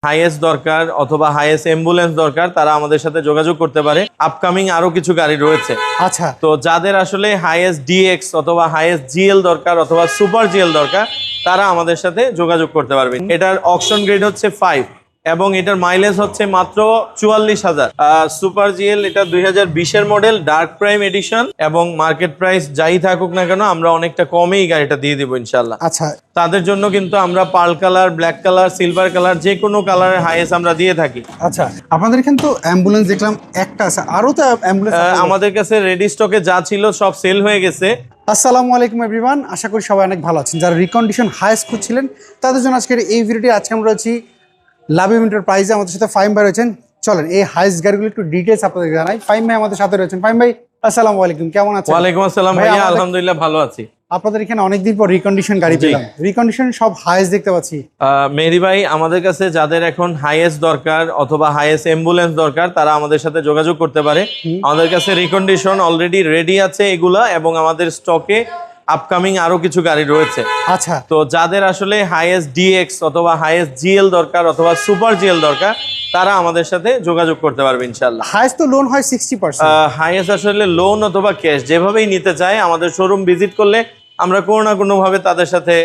Highest দরকার অথবা highest ambulance দরকার তারা আমাদের সাথে যোগাযোগ করতে পারে। আপকামিং আরো কিছু গাড়ি রয়েছে। আচ্ছা, তো যাদের আসলে হাইয়েস্ট ডিএক্স অথবা হাইয়েস্ট জিএল দরকার অথবা সুপার জিএল দরকার তারা আমাদের সাথে যোগাযোগ করতে পারবেন। এটার অকশন গ্রেড হচ্ছে 5 এবং এটার মাইলেজ হচ্ছে মাত্র 44,000। সুপার জিএল এটা 2020-এর মডেল, ডার্ক প্রাইম এডিশন, এবং মার্কেট প্রাইস যাই থাকুক না কেন আমরা অনেকটা কমেই গাড়িটা দিয়ে দিব ইনশাল্লাহ। আচ্ছা, তাদের জন্য কিন্তু আমরা pearl colour, black colour, silver colour যে কোনো কালারের হাইয়েস্ট আমরা দিয়ে থাকি। আচ্ছা, আপনাদের এখানে তো অ্যাম্বুলেন্স দেখলাম একটা আছে, আরো তো অ্যাম্বুলেন্স আমাদের কাছে রেডি স্টকে যা ছিল সব সেল হয়ে গেছে। আসসালামু আলাইকুম এভরিওয়ান, আশা করি সবাই অনেক ভালো আছেন। যারা রিকন্ডিশন হাইয়েস্ট খুঁজছিলেন তাদের জন্য আজকের এই ভিডিওটি। আজকে আমরা রয়েছি লাভ প্রাইজে, আমাদের সাথে ফাইম ভাই রয়েছেন। চলেন এই হাইয়েস্ট গাড়িগুলো একটু ডিটেলস আপনাদের জানাই। ফাইম ভাই আমাদের সাথে রয়েছেন। ফাইম ভাই আসসালামু আলাইকুম, কেমন আছেন? ওয়ালাইকুম আসসালাম ভাইয়া, আলহামদুলিল্লাহ ভালো আছি। আপনাদের এখানে অনেকদিন পর রিকন্ডিশন গাড়ি পেলাম, রিকন্ডিশন সব হাইয়েস্ট দেখতে পাচ্ছি। মেহেদি ভাই, আমাদের কাছে যাদের এখন হাইয়েস্ট দরকার অথবা হাইয়েস্ট অ্যাম্বুলেন্স দরকার তারা আমাদের সাথে যোগাযোগ করতে পারে। আমাদের কাছে রিকন্ডিশন অলরেডি রেডি আছে এগুলা, এবং আমাদের স্টকে আপকামিং আরো কিছু গাড়ি রয়েছে। আচ্ছা, তো যাদের আসলে হাইয়েস্ট ডিএক্স অথবা হাইয়েস্ট জিএল দরকার অথবা সুপার জিএল দরকার তারা আমাদের সাথে যোগাযোগ করতে পারবে ইনশাআল্লাহ। হাইয়েস্ট তো লোন হয় 60%। হাইয়েস্ট আসলে লোন অথবা ক্যাশ যেভাবেই নিতে চায় আমাদের শোরুম ভিজিট করলে আমরা কোনো না কোনো ভাবে তাদের সাথে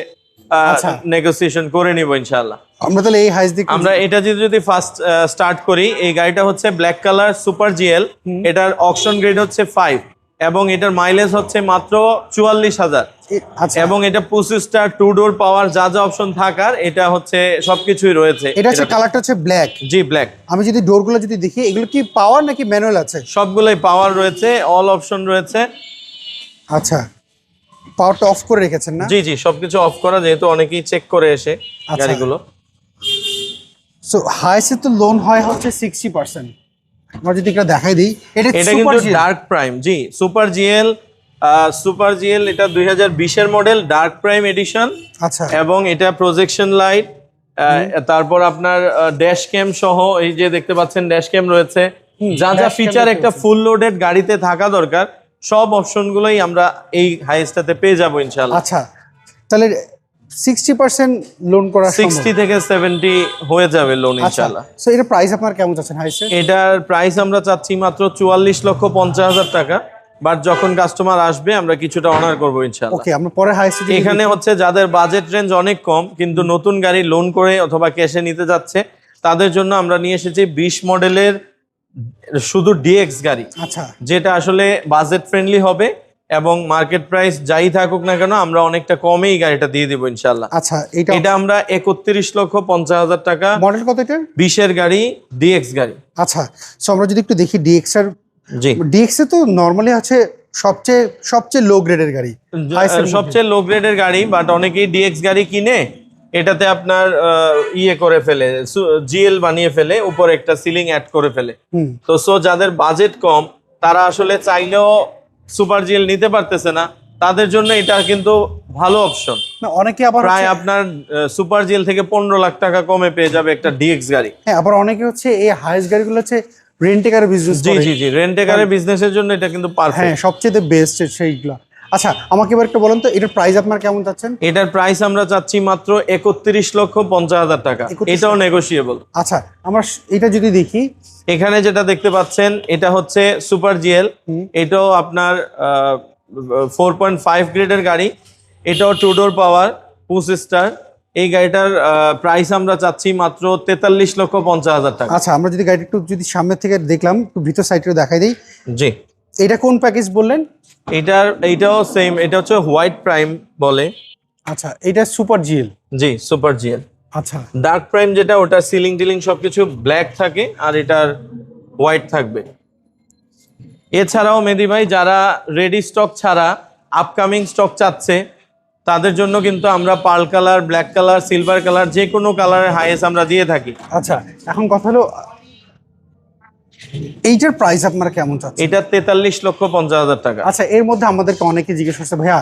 নেগোসিয়েশন করে নিব ইনশাআল্লাহ। আমরা তাহলে এই হাইয়েস্ট দিক আমরা এটা যদি ফার্স্ট স্টার্ট করি, এই গাড়িটা হচ্ছে ব্ল্যাক কালার সুপার জিএল, এটার অকশন গ্রেড হচ্ছে 5 এবং এটার মাইলেজ হচ্ছে মাত্র 44,000। আচ্ছা, এবং এটা 25 স্টার, 2 ডোর পাওয়ার, যা যা অপশন থাকার এটা হচ্ছে সবকিছুই রয়েছে। এটা হচ্ছে কালারটা হচ্ছে ব্ল্যাক। জি, ব্ল্যাক। আমি যদি ডোরগুলো যদি দেখি, এগুলো কি পাওয়ার নাকি ম্যানুয়াল আছে? সবগুলোই পাওয়ার রয়েছে, অল অপশন রয়েছে। আচ্ছা, পাওয়ারটা অফ করে রেখেছেন না? জি জি, সবকিছু অফ করা, যেহেতু অনেকেই চেক করে এসে গাড়িগুলো। সো হাইয়েস্ট তো লোন হয় হচ্ছে 60%। আমরা যদি এটা দেখাই দিই, এটা কিন্তু ডার্ক প্রাইম। জি, সুপার জিএল, সুপার জিএল এটা 2020-এর মডেল, ডার্ক প্রাইম এডিশন। আচ্ছা, এবং এটা প্রজেকশন লাইট, তারপর আপনার ড্যাশ ক্যাম সহ এই যে দেখতে পাচ্ছেন ড্যাশ ক্যাম রয়েছে। যা যা ফিচার একটা ফুল লোডেড গাড়িতে থাকা দরকার সব অপশনগুলোই আমরা এই হাইয়েস্টটাতে পেয়ে যাবো ইনশাআল্লাহ। আচ্ছা, তাহলে 60% লোন করা 60 থেকে 70 হয়ে যাবে লোন ইনশাআল্লাহ। সো এর প্রাইস আপনার কেমন চাচ্ছেন হাইয়েস্ট? এটার প্রাইস আমরা চাচ্ছি মাত্র 44,50,000 টাকা, বাট যখন কাস্টমার আসবে আমরা কিছুটা অনার করবো ইনশাআল্লাহ। ওকে, আমরা পরে হাইয়েস্ট এখানে হচ্ছে যাদের বাজেট রেঞ্জ অনেক কম কিন্তু নতুন গাড়ি লোন করে অথবা ক্যাশে নিতে যাচ্ছে তাদের জন্য আমরা নিয়ে এসেছি 20 মডেলের শুধু ডিএক্স গাড়ি। আচ্ছা, যেটা আসলে বাজেট ফ্রেন্ডলি হবে এবং মার্কেট প্রাইস যাই থাকুক না কেন আমরা অনেকটা কমেই গাড়িটা দিয়ে দিব ইনশাআল্লাহ। আচ্ছা, এটা আমরা 31,50,000 টাকা। মডেল কত এটা? 20-এর গাড়ি, ডিএক্স গাড়ি। আচ্ছা, সো আমরা যদি একটু দেখি ডিএক্স এর। জি, ডিএক্স এ তো নরমালি আছে সবচেয়ে লো গ্রেডের গাড়ি, সবচেয়ে লো গ্রেডের গাড়ি, বাট অনেকেই ডিএক্স গাড়ি কিনে এটাতে আপনার ইয়ে করে ফেলে, জিএল বানিয়ে ফেলে, উপরে একটা সিলিং অ্যাড করে ফেলে। তো যাদের বাজেট কম তারা আসলে চাইলেও সুপার জিএল নিতে পারতেছে না, তাদের জন্য এটা কিন্তু ভালো অপশন। অনেকে আবার প্রায় আপনার সুপার জিএল থেকে 15 লাখ টাকা কমে পেয়ে যাবে একটা ডিএক্স গাড়ি। হ্যাঁ, আবার অনেকে হচ্ছে এই হাইয়েস্ট গাড়িগুলো হচ্ছে রেন্টেকার বিজনেস করে। জি জি জি, রেন্টেকারের বিজনেসের জন্য এটা কিন্তু পারফেক্ট। হ্যাঁ, সবচেয়ে বেস্ট সেইগুলো। আচ্ছা, আমাকে এবার একটু বলেন তো এটার প্রাইস আপনার কেমন চাচ্ছেন? এটার প্রাইস আমরা চাচ্ছি মাত্র 31,50,000 টাকা। এটাও নেগোশিয়েবল। আচ্ছা, আমরা এটা যদি দেখি, এখানে যেটা দেখতে পাচ্ছেন এটা হচ্ছে সুপার জিএল, এটাও আপনার 4.5 গ্রেডের গাড়ি, এটাও 2 ডোর পাওয়ার, 25 স্টার। এই গাড়িটার প্রাইস আমরা চাচ্ছি মাত্র 43,50,000 টাকা। আচ্ছা, আমরা যদি গাড়িটা একটু যদি সামনে থেকে দেখলাম, একটু ভিতর সাইডে দেখাই দিই। জি, এটা কোন প্যাকেজ বললেন? এইটাও সেম, এটা হচ্ছে হোয়াইট প্রাইম বলে। আচ্ছা, এটা সুপার জিএল। জি, সুপার জিএল। আচ্ছা, ডার্ক প্রাইম যেটা ওটা সিলিং টিলিং সবকিছু ব্ল্যাক থাকে আর এটার হোয়াইট থাকবে। এছাড়াও মেহেদি ভাই, যারা রেডি স্টক ছাড়া আপকামিং স্টক চাচ্ছে তাদের জন্য কিন্তু আমরা pearl colour, black colour, silver colour যে কোনো কালারের হাইয়েস্ট আমরা দিয়ে থাকি। আচ্ছা, এখন কথা হলো এইটার প্রাইস আপনারা কেমন চাচ্ছেন? এটা 43,50,000 টাকা। আচ্ছা, এর মধ্যে আমাদেরকে অনেকে জিজ্ঞেস করছে ভাইয়া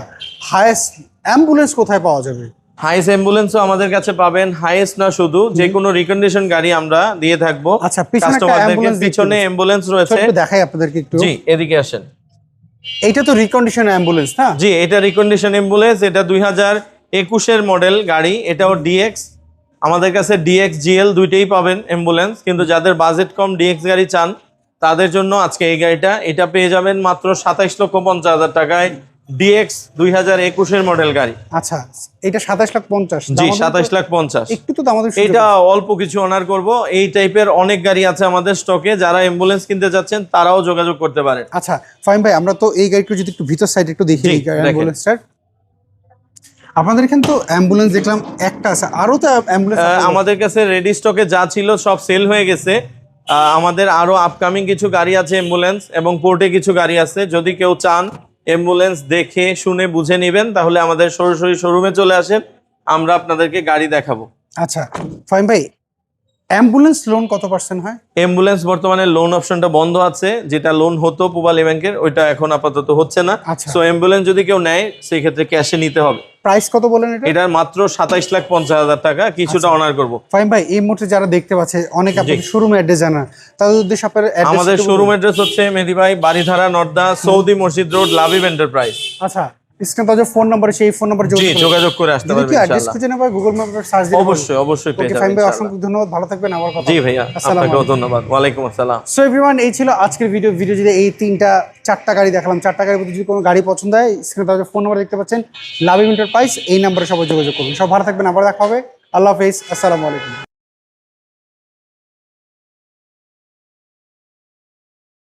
হাইয়েস্ট অ্যাম্বুলেন্স কোথায় পাওয়া যাবে? হাইয়েস্ট অ্যাম্বুলেন্সও আমাদের কাছে পাবেন, হাইয়েস্ট না শুধু যে কোনো রিকন্ডিশন গাড়ি আমরা দিয়ে থাকবো। আচ্ছা, পিছনে অ্যাম্বুলেন্স রয়েছে, দেখাই আপনাদেরকে একটু। জি, এদিকে আসেন। এইটা তো রিকন্ডিশন অ্যাম্বুলেন্স না? জি, এটা রিকন্ডিশন অ্যাম্বুলেন্স, এটা 2021-এর মডেল গাড়ি, এটাও ডিএক্স। আমাদের কাছে ডিএক্স জিএল দুইটাই পাবেন অ্যাম্বুলেন্স, কিন্তু যাদের বাজেট কম ডিএক্স গাড়ি চান তাদের জন্য আজকে এই গাড়িটা এটা পেয়ে যাবেন মাত্র 27,50,000 টাকায়। ডিএক্স 2021-এর মডেল গাড়ি। আচ্ছা, এটা 27,50,000। জি, 27,50,000। একটু তো আমাদের এটা অল্প কিছু অনার করব। এই টাইপের অনেক গাড়ি আছে আমাদের স্টকে, যারা অ্যাম্বুলেন্স কিনতে যাচ্ছেন তারাও যোগাযোগ করতে পারেন। আচ্ছা ফাহিম ভাই, আমরা তো এই গাড়িটা যদি একটু ভিতর সাইড একটু দেখি, জি, এই অ্যাম্বুলেন্সটার আপনাদের এখানে তো অ্যাম্বুলেন্স দেখলাম একটা আছে, আরো তো অ্যাম্বুলেন্স আমাদের কাছে রেডি স্টকে যা ছিল সব সেল হয়ে গেছে। আমাদের আরো আপকামিং কিছু গাড়ি আছে অ্যাম্বুলেন্স, এবং পোর্টে কিছু গাড়ি আছে। যদি কেউ চান অ্যাম্বুলেন্স দেখে শুনে বুঝে নেবেন তাহলে আমাদের সরাসরি শোরুমে চলে আসেন, আমরা আপনাদেরকে গাড়ি দেখাবো। আচ্ছা ফাহিম ভাই, অ্যাম্বুলেন্স লোন কত পার্সেন্ট হয়? অ্যাম্বুলেন্স বর্তমানে লোন অপশনটা বন্ধ আছে, যেটা লোন হতো পূবালী ব্যাংকের, ওইটা এখন আপাতত হচ্ছে না। আচ্ছা। সো অ্যাম্বুলেন্স যদি কেউ নেয় সেই ক্ষেত্রে ক্যাশে নিতে হবে। প্রাইস কত বলেন এটা? এটার মাত্র 27,50,000 টাকা, কিছুটা অনার করব। ফাহিম ভাই, এই মুহূর্তে যারা দেখতে পাচ্ছে অনেক আপনাদের শোরুম অ্যাড্রেস জানা, তাদের উদ্দেশ্যে আপনার অ্যাড্রেস আমাদের শোরুম অ্যাড্রেস হচ্ছে মেহেদী ভাই, বাড়িধারা, নর্দা, সৌদি মসজিদ রোড, লাবিব এন্টারপ্রাইজ। আচ্ছা, স্ক্রিনে তাদের ফোন নাম্বার, সেই ফোন নাম্বার জি, যোগাযোগ করে আসতে যদি পারবেন কি অ্যাড্রেস ইনশাআল্লাহ। খুঁজে নেবে গুগল ম্যাপে সার্চ দিয়ে অবশ্যই পেয়ে ওকে যাবেন ফাহিম ভাই, ইনশাআল্লাহ। অসংখ্য ধন্যবাদ, ভালো থাকবেন, আবার কথা জি ভাইয়া, আসসালামু আপনাকেও আলাইকুম। ধন্যবাদ। ওয়ালাইকুম আসসালাম। সো এভরিওয়ান, এই ছিল আজকের ভিডিও যদি এই চারটা গাড়ি দেখালাম, চারটা গাড়ির মধ্যে যদি কোনো গাড়ি পছন্দ হয় স্ক্রিনে তাদের ফোন নাম্বার দেখতে পাচ্ছেন, লাবিব এন্টারপ্রাইজ, এই নাম্বারে সবাই যোগাযোগ করবেন। সব ভালো থাকবেন, আবার দেখা হবে। আল্লাহ হাফেজ, আসসালামু আলাইকুম।